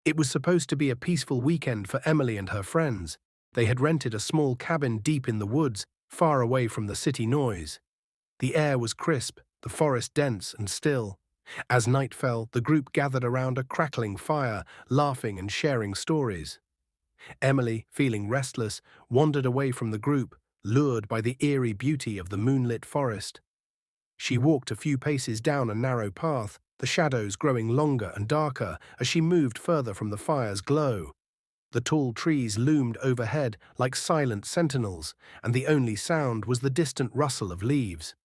It was supposed to be a peaceful weekend for Emily and her friends. They had rented a small cabin deep in the woods, far away from the city noise. The air was crisp, the forest dense and still. As night fell, the group gathered around a crackling fire, laughing and sharing stories. Emily, feeling restless, wandered away from the group, lured by the eerie beauty of the moonlit forest. She walked a few paces down a narrow path, the shadows growing longer and darker as she moved further from the fire's glow. The tall trees loomed overhead like silent sentinels, and the only sound was the distant rustle of leaves.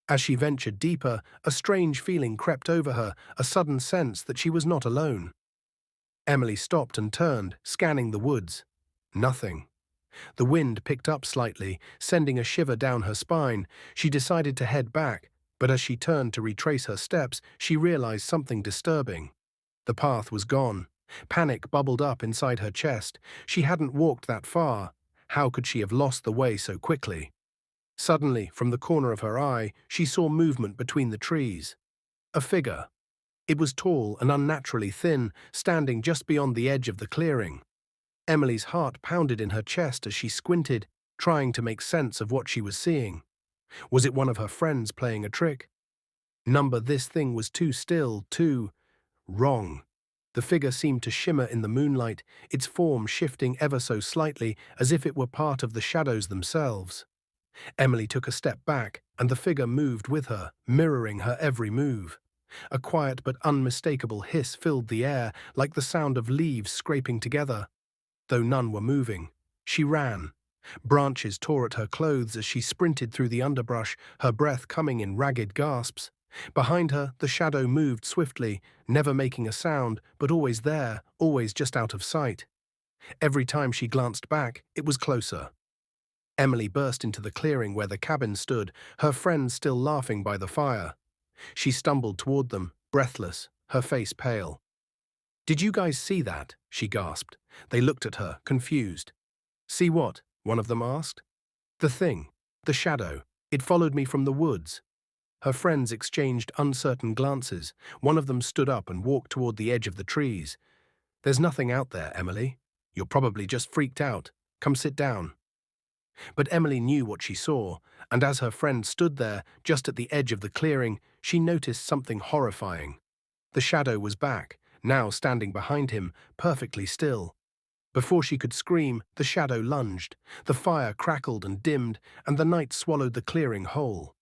As she ventured deeper, a strange feeling crept over her, a sudden sense that she was not alone. Emily stopped and turned, scanning the woods. Nothing. The wind picked up slightly, sending a shiver down her spine. She decided to head back, but as she turned to retrace her steps, she realized something disturbing. The path was gone. Panic bubbled up inside her chest. She hadn't walked that far. How could she have lost the way so quickly? Suddenly, from the corner of her eye, she saw movement between the trees. A figure. It was tall and unnaturally thin, standing just beyond the edge of the clearing. Emily's heart pounded in her chest as she squinted, trying to make sense of what she was seeing. Was it one of her friends playing a trick? This thing was too still, too wrong. The figure seemed to shimmer in the moonlight, its form shifting ever so slightly as if it were part of the shadows themselves. Emily took a step back, and the figure moved with her, mirroring her every move. A quiet but unmistakable hiss filled the air, like the sound of leaves scraping together. Though none were moving, she ran. Branches tore at her clothes as she sprinted through the underbrush, her breath coming in ragged gasps. Behind her, the shadow moved swiftly, never making a sound, but always there, always just out of sight. Every time she glanced back, it was closer. Emily burst into the clearing where the cabin stood, her friends still laughing by the fire. She stumbled toward them, breathless, her face pale. "Did you guys see that?" she gasped. They looked at her, confused. "See what?" one of them asked. "The thing. The shadow. It followed me from the woods." Her friends exchanged uncertain glances. One of them stood up and walked toward the edge of the trees. "There's nothing out there, Emily. You're probably just freaked out. Come sit down." But Emily knew what she saw, and as her friend stood there, just at the edge of the clearing, she noticed something horrifying. The shadow was back, now standing behind him, perfectly still. Before she could scream, the shadow lunged. The fire crackled and dimmed, and the night swallowed the clearing whole.